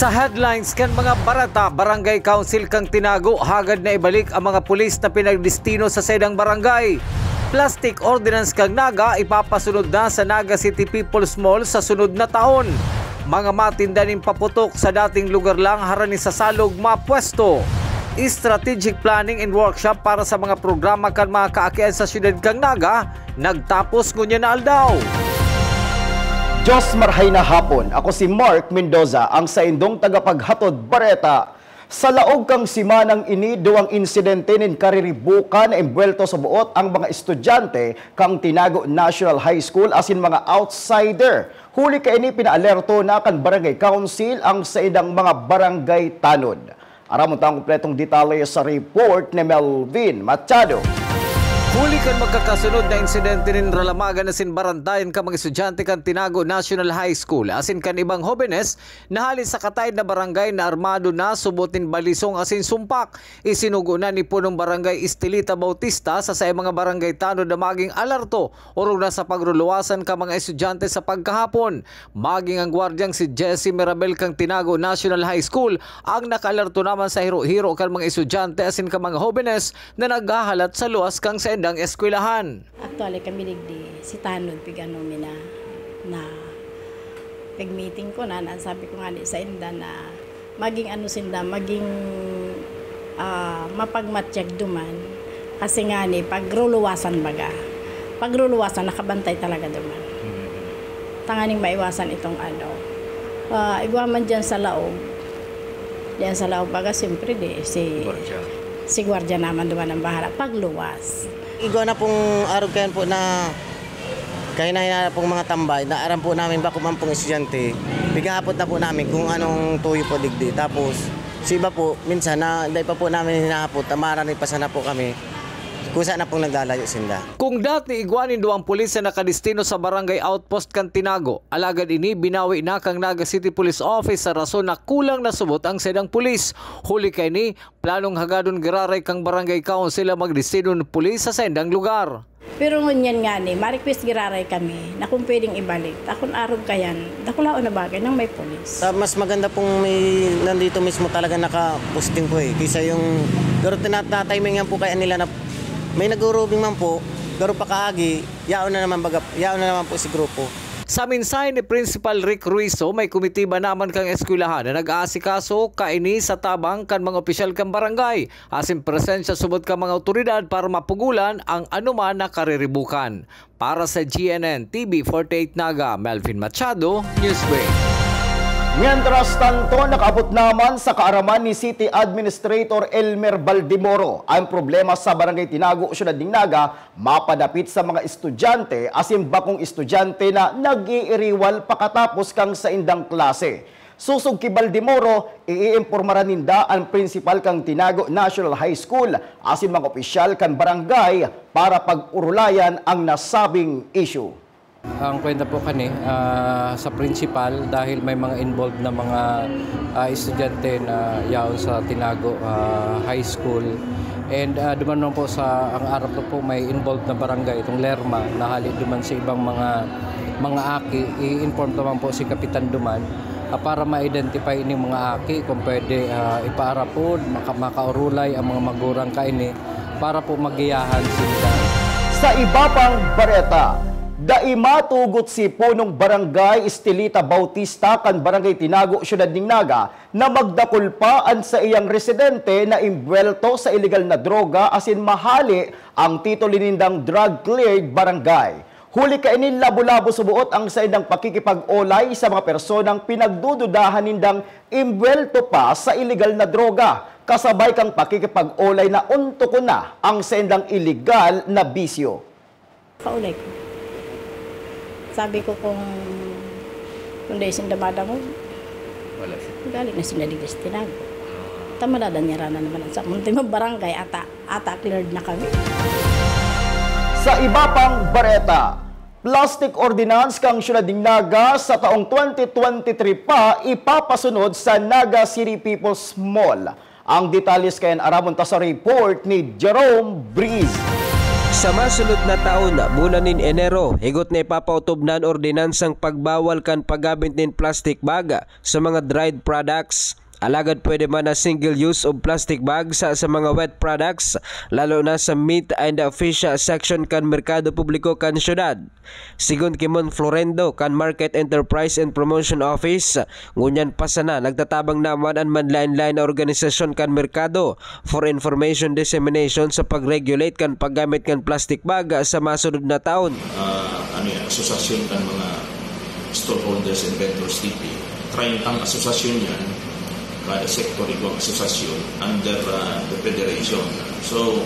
Sa headlines kan mga barata, barangay council kang tinago, hagad na ibalik ang mga pulis na pinagdestino sa sedang barangay. Plastic ordinance kang Naga, ipapasunod na sa Naga City People's Mall sa sunod na taon. Mga matindaning paputok sa dating lugar lang harani sa salog mapwesto. Strategic planning and workshop para sa mga programa kan mga kaakian sa syudad kang Naga, nagtapos ngunya na aldaw. Diyos marhay na hapon, ako si Mark Mendoza, ang saindong tagapaghatod bareta. Sa laog kang simanang ini, duwang insidente nin kariribukan na imbwelto sa buot ang mga estudyante kang Tinago National High School asin mga outsider. Huli ka ini pinaalerto na kan Barangay Council ang saidang mga barangay tanod. Aramon tang kompletong detalye sa report ni Melvin Machado. Huli kan magkakasunod na insidente nin ralamagan na sinbarantayan ka mga estudyante kan Tinago National High School asin kan ibang hobenes nahali sa katayid na barangay na armado na subutin balisong asin sumpak. Isinugo na ni punong barangay Estelita Bautista sa mga barangay tanod na maging alerto urong na sa pagruluwasan ka mga estudyante sa pagkahapon. Maging ang gwardyang si Jesse Mirabel kang Tinago National High School ang nakalerto naman sa hiro-hiro kan mga estudyante asin ka mga hobenes na naghahalat sa luwas kang sa ang eskwelahan. Actually kami digdi si Tanod piganomi na pig-meeting ko na sabi ko nga sa inda na maging sinda maging mapagmatsyag duman kasi nga ni pagruluwasan pagruluwasan nakabantay talaga duman. Tanganing maiwasan itong igwaman diyan sa laog. Diyan sa laog baga siyempre si gwardiya naman duman ang bahala pagluwas. Igaw na pong arog kayan po na kaya na pong mga tambay na aram po namin bako man pong estudyante. Bigahapot na po namin kung anong tuyo po digdi. Tapos si iba po minsan na hindi pa po namin hinahapot, marami pa sana po kami kung saan na pong naglalayo sinda. Kung dati igwanin duwang pulis na nakadestino sa barangay outpost kan Tinago, alagad ini binawi na kang Naga City Police Office sa rason na kulang na subot ang sedang pulis. Huli kay ni planong hagadon giraray kang barangay council ang magdestino ng pulis sa sendang lugar. Pero ngunyan nga ni, ma-request giraray kami na kung pwedeng ibalik. Akong arog kayan, dakulao na bagay nang may polis. Mas maganda pong may nandito mismo talaga naka-posting po kaysa yung garo tinatiming yan po kaya nila na may nagurubing man po, garo pa kaagi, yaon na naman po si grupo. Sa mensahe ni Principal Rick Ruizo, may komitiba naman kang eskwelahan na nag-aasikaso kaini sa tabang kan mga opisyal kang barangay. Asin presensya subot ka mga otoridad para mapugulan ang anuman na kariribukan. Para sa GNN TV 48 Naga, Melvin Machado, Newsway. Mientras tanto, nakaabot naman sa kaaraman ni City Administrator Elmer Baldimoro ang problema sa Barangay Tinago, Syudad ng Naga, mapadapit sa mga estudyante asin bakong estudyante na nag-iiriwal pakatapos kang sa indang klase. Susog ki Baldimoro, iiimpormaran ninda ang principal kang Tinago National High School asin mga opisyal kan barangay para pag-urulayan ang nasabing issue. Ang kwenta po sa principal dahil may mga involved na mga estudyante na yaon sa Tinago High School. And duman naman po ang araw po may involved na barangay, itong Lerma, na hali duman sa ibang mga aki. I-inform naman po si Kapitan Duman para ma-identify ini mga aki kung pwede ipaarapod, makaurulay ang mga magurang kaini para po magiyahan sila. Sa iba pang bareta, daimatugot si punong barangay Estelita Bautista kan Barangay Tinago, Syudad ng Naga na magdakulpaan sa iyang residente na imbwelto sa illegal na droga asin mahali ang titulo nindang drug-cleared barangay. Huli kainin labo-labo subuot ang sa indang pakikipag-olay sa mga personang pinagdududahan nindang imbwelto pa sa illegal na droga. Kasabay kang pakikipag-olay na unto ko na ang sa indang illegal na bisyo. Kaulay ko. Sabi ko kung dahil siyang damada mo, galing na sinaligas Tinago. Tamadadan niya rana naman sa munting barangay ata cleared na kami. Sa iba pang bareta, plastic ordinance kang Syudad ng Naga sa taong 2023 pa ipapasunod sa Naga City People's Mall. Ang detalles kayan aramon ta sa report ni Jerome Breeze. Sa masunod na taon, bulan nin Enero, higot na ipapautob na ang ordinansang pagbawal kan paggamit nin plastic bag sa mga dried products. Alagad pwede man na single use of plastic bags sa mga wet products, lalo na sa meat and fish section kan merkado publiko kan syudad. Sigun Kimon Florendo kan Market Enterprise and Promotion Office, ngunyan pa sana nagtatabang naman ang manlain-lain na organisasyon kan merkado for information dissemination sa pag-regulate kan paggamit kan plastic bag sa masunod na taon. Asosasyon kan mga storeholders and vendors dito. 30 ang asosasyon yan, kada sektor ibang asosasyon under the federation. So,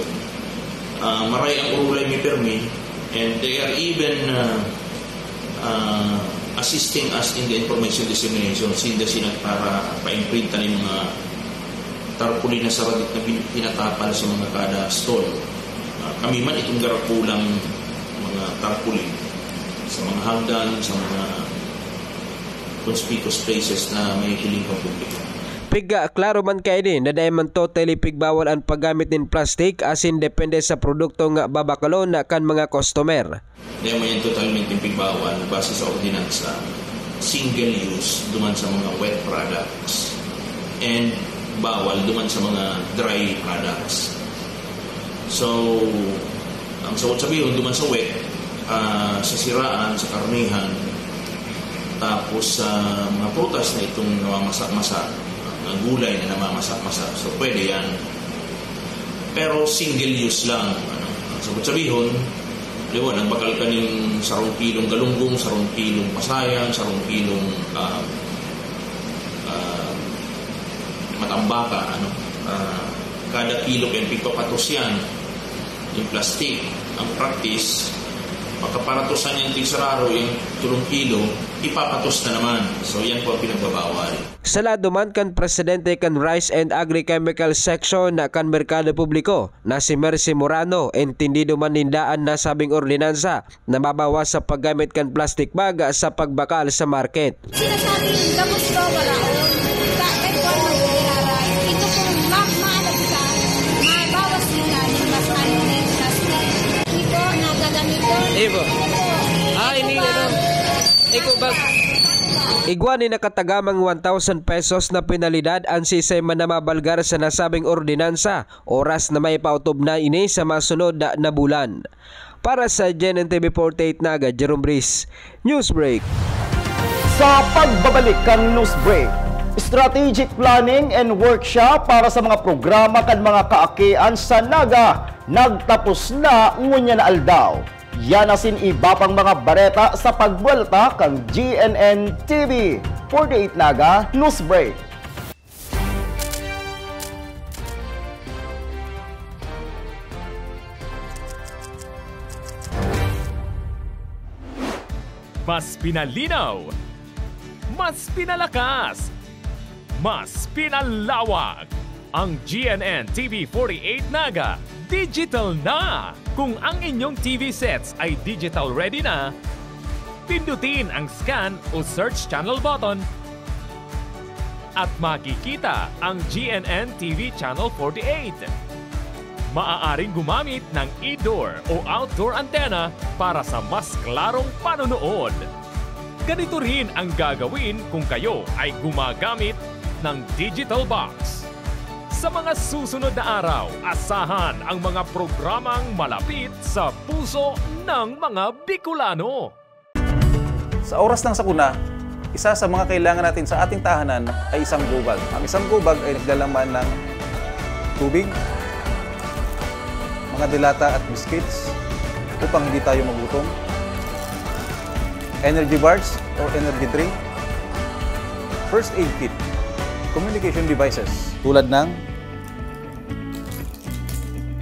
maray ang urulay mi permi, and they are even assisting us in the information dissemination sinda sinag para pa-imprinta ng mga tarpaulin na saradit na pinatapal sa mga kada stall. Kami man itong garapulang mga tarpaulin sa mga hagdan, sa mga conspicuous places na may hiling pang publiko. Piga, klaro man kayo din na dahil man totally pigbawal ang paggamit ng plastic asin depende sa produktong babakalon na kan mga customer. Dahil man yan totalmente pigbawal base sa ordinansa, single use duman sa mga wet products and bawal duman sa mga dry products. So, ang sabihin duman sa wet, sa siraan, sa karnihan, tapos sa mga prutas na itong namamasak-masak, ang gulay na namamasak-masak. So, pwede yan. Pero single use lang. Ang sabihin, nagbakal ka ng 10 kilong galunggong, 10 kilong pasayan, 10 kilong matambaka. Kada kilo kaya pipapatos yan. Yung plastic. Ang practice, pagkaparatosan yung tigsararo, yung 3 kilo, ipapatos na naman. So yan po ang pinagbabawal. Sa lado man kan presidente kan Rice and Agri-Chemical Section na kan Merkado Publiko na si Mercy Morano, entendido man nindaan na sabing ordinansa na mabawas sa paggamit kan plastic bag sa pagbakal sa market. Sinasabi tapos ko wala o kahit wala mag-iaray ito kung maalag ka mabawas nila yung mas ano na yung plastic ito nagagamito Ibo ini ikaw ba igwa ni nakatagamang 1,000 pesos na penalidad ang sisay man na mabalgar sa nasabing ordinansa oras na may pautob na ini sa masunod na bulan. Para sa GNN TV48 Naga, Jerome Briz, Newsbreak. Sa pagbabalik kang Newsbreak, strategic planning and workshop para sa mga programa kan mga kaakian sa Naga nagtapos na ngunya na aldaw. Yan asin iba pang mga bareta sa pagbuelta kang GNN TV 48 Naga Newsbreak. Mas pinalinaw, mas pinalakas, mas pinalawak. Ang GNN TV 48 Naga digital na. Kung ang inyong TV sets ay digital ready na, pindutin ang scan o search channel button at makikita ang GNN TV Channel 48. Maaaring gumamit ng indoor o outdoor antenna para sa mas klarong panonood. Ganito rin ang gagawin kung kayo ay gumagamit ng digital box. Sa mga susunod na araw, asahan ang mga programang malapit sa puso ng mga Bicolano. Sa oras ng sakuna, isa sa mga kailangan natin sa ating tahanan ay isang gubag. Ang isang gubag ay naglalaman ng tubig, mga dilata at biscuits upang hindi tayo magutom, energy bars or energy drink, first aid kit, communication devices tulad ng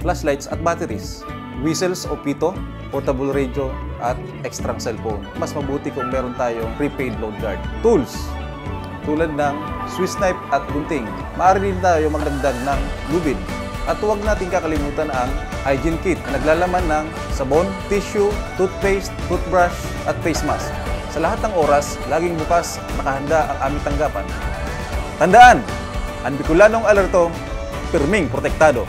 flashlights at batteries, whistles o pito, portable radio at extra cellphone. Mas mabuti kung meron tayong prepaid load guard. Tools tulad ng Swiss knife at gunting. Maaari din tayo magdagdag ng lubid. At huwag natin kakalimutan ang hygiene kit na naglalaman ng sabon, tissue, toothpaste, toothbrush at face mask. Sa lahat ng oras, laging bukas nakahanda ang aming tanggapan. Tandaan, ang Bicolanong alerto, pirming protektado.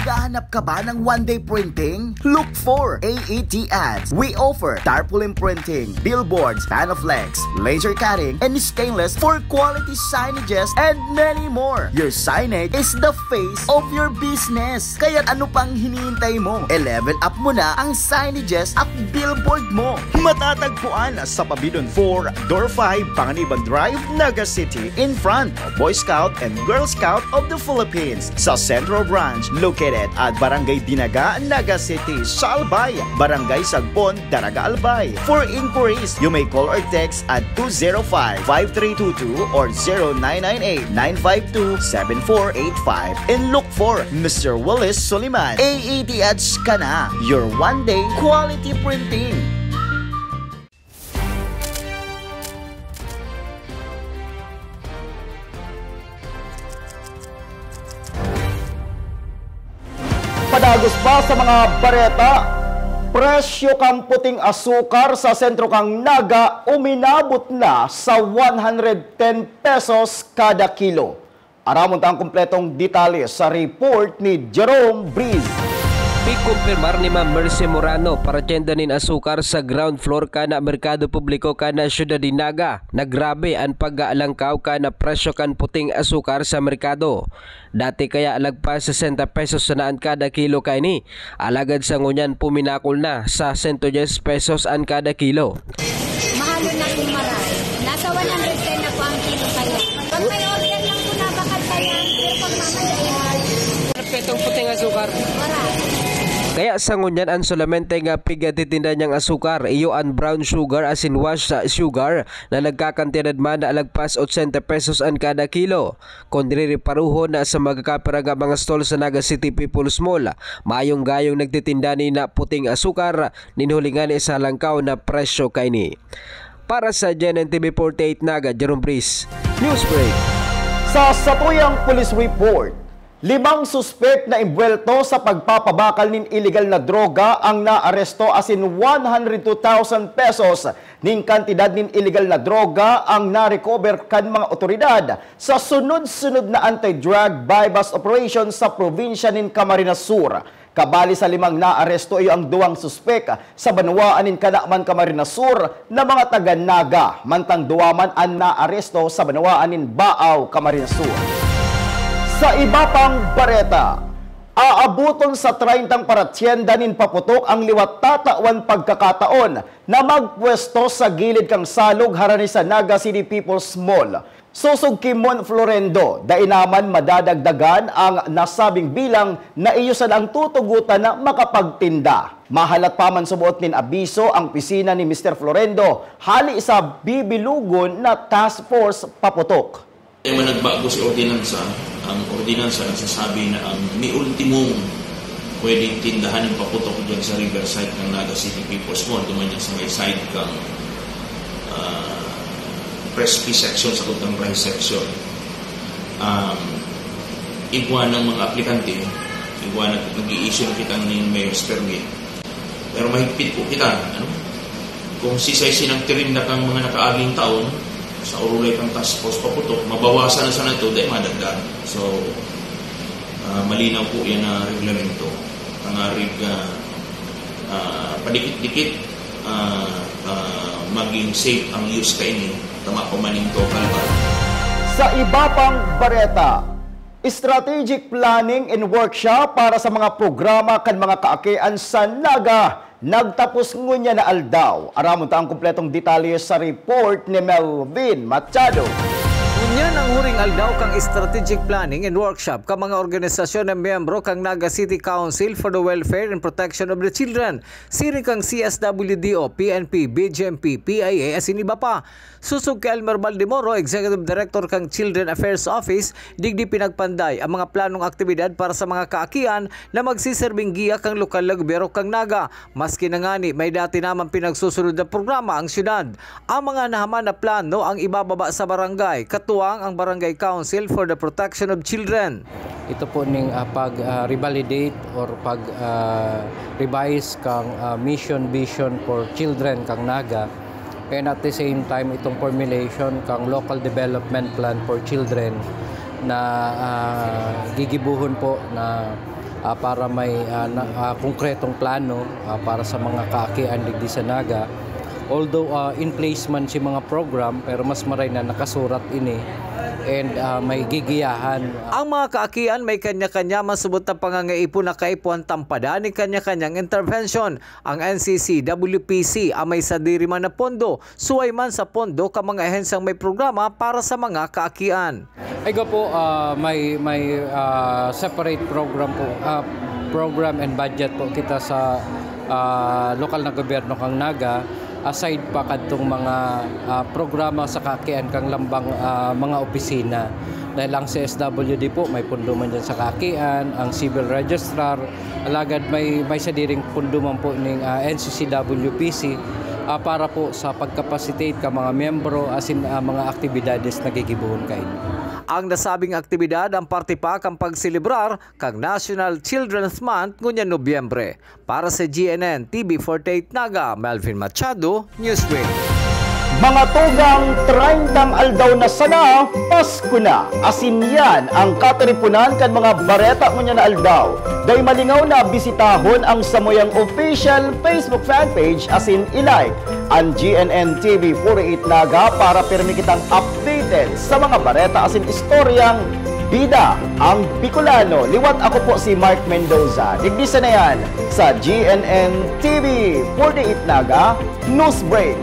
Naghahanap ka ba ng one-day printing? Look for AET Ads. We offer tarpaulin printing, billboards, panflex, laser cutting, and stainless for quality signages and many more. Your signage is the face of your business. Kaya ano pang hinihintay mo? I-level up mo na ang signages at billboard mo. Matatagpuan sa Pabidon 4, Door 5, Panganiban Drive, Naga City, in front of Boy Scout and Girl Scout of the Philippines. Sa Central Branch, located at Barangay Dinaga, Naga City, Salbay, Barangay Sagpon, Daraga Albay. For inquiries, you may call or text at 205-5322 or 0998-952-7485 and look for Mr. Willis Soliman. AET Ads ka na, your one-day quality printing. Padagos pa sa mga bareta, presyo kang puting asukar sa sentro kang Naga uminabot na sa 110 pesos kada kilo. Aramon ta ang kumpletong detalye sa report ni Jerome Breeze. Pikumpirmar ni Ma'am Mercy Morano para tiendanin asukar sa ground floor kana merkado publiko kana syudad Naga. Nagrabe ang pag-aalangkaw kana presyo kan puting asukar sa merkado. Dati kaya alagpas 60 pesos sanaan kada kilo kaini. Alagad sa ngunyan puminakol na sa 110 pesos an kada kilo. Mahalo na kung maray. Nasa 110 na po ang kilo kaya. Pag may order lang po nabakal kaya, pero pag mamadayan. Petong puting asukar. Kaya sa ngunyan ang solamente nga pigatitinda niyang asukar, iyo ang brown sugar as in wash sugar na nagkakantidad man na alagpas 80 pesos ang kada kilo. Kundiri paruho na sa magkakapiraga mga stall sa Naga City People's Mall, mayong gayong nagtitinda ni na puting asukar, ninhulingan sa langkaw na presyo kaini. Para sa GNN TV 48 Naga, Jerome Breeze, News Break. Sa satuyang police report, 5 suspect na imbwelto sa pagpapabakal ng illegal na droga ang naaresto as in 102,000 pesos ning kantidad ng illegal na droga ang na-recover kan mga otoridad sa sunod-sunod na anti-drug bypass operation sa probinsya ng Camarines Sur. Kabali sa 5 naaresto iyo ang 2 suspek sa banwaan ng Kanakman Camarines Sur na mga taga-Naga, mantang 2 man ang naaresto sa banwaan ng Baaw, Camarines Sur. Sa iba pang bareta, aabuton sa 30 paratyenda nin paputok ang liwat tatawan pagkakataon na magpwesto sa gilid kang salog harani sa Naga City People's Mall. Susog Kimon Florendo, dainaman madadagdagan ang nasabing bilang na iyo sa ang tutugutan na makapagtinda. Mahalat pa man subuot nin abiso ang pisina ni Mr. Florendo, hali sa bibilugon na task force paputok. Ay managbago si ordinansa, ang ordinansa nagsasabi na ang may ultimong pwedeng tindahan ng paputok dyan sa riverside ng Naga City People's Mall, duman yan sa may side kang Press P section sa kutang rice section. Igwa ng mga aplikante, igwa na nag-i-issue na kita ng mayor's permit. Pero mahigpit po kita, ano? Kung sisay sinang tirinda kang mga nakaaging taon, sa urulay kang task force paputok, mabawasan na sa nato, dahil madagdag. So, malinaw po yan na reglamento. Pangarig padikit-dikit, maging safe ang use kaini, tama ko maning total ba. Sa iba pang bareta, strategic planning and workshop para sa mga programa kan mga kaakian sa Naga. Nagtapos ngunya na aldaw. Aramon ta ang kumpletong detalye sa report ni Melvin Machado. Kunyan ang huring aldaw kang strategic planning and workshop ka mga organisasyon ng miyembro kang Naga City Council for the Welfare and Protection of the Children, siring kang CSWDO, PNP, BGMP, PIA, asin iba pa. Susog kay Elmer Baldemoro, Executive Director kang Children Affairs Office, digdi pinagpanday ang mga planong aktibidad para sa mga kaakian na magsiserbing giya kang lokal na gobyerno kang Naga. Maski na ngani, may dati naman pinagsusunod na programa ang syudad. Ang mga nahaman na plano ang ibababa sa barangay, katuwang ang Barangay Council for the Protection of Children. Ito po ning pag-revalidate or pag-revise kang mission vision for children kang Naga. And at the same time, itong formulation kang local development plan for children na gigibuhon po na para may konkretong plano para sa mga kaakian digdi sa Naga. Although in place man si mga program, pero mas maray na nakasurat ini and may gigiyahan. Ang mga kaakian may kanya-kanya masubot na pangangaipon na kaipuan tampada ni kanya-kanyang intervention. Ang NCC, WPC may sadiri man na pondo, suway man sa pondo ka mga ahensyang may programa para sa mga kaakian. Ego po, may separate program po, program and budget po kita sa lokal na gobyerno kang Naga. Aside pa kadtong mga programa sa kaakian kang lambang mga opisina. Dahil ang CSWD po may pundo man dyan sa kaakian, ang civil registrar, alagad may sadiring pundo man po ng NCC-WPC para po sa pagkapacitate ka mga miyembro asin mga aktibidades na gigibuhon kayo. Ang nasabing aktibidad ang parte pa kang pagsilibrar kang National Children's Month ngunya Nobyembre. Para sa GNN TV 48 Naga, Melvin Machado, Newsweek. Mga tugang 30 aldaw na sana, Pasko na. Asin yan ang kataripunan kan mga bareta mo niya na aldaw. Day malingaw na bisitahon ang Samoyang official Facebook fanpage asin ilike ang GNN TV 48 Naga para pirmi kitang updated sa mga bareta asin istoryang bida ang Bicolano. Liwat ako po si Mark Mendoza. Digdisa na yan sa GNN TV 48 Naga News Break.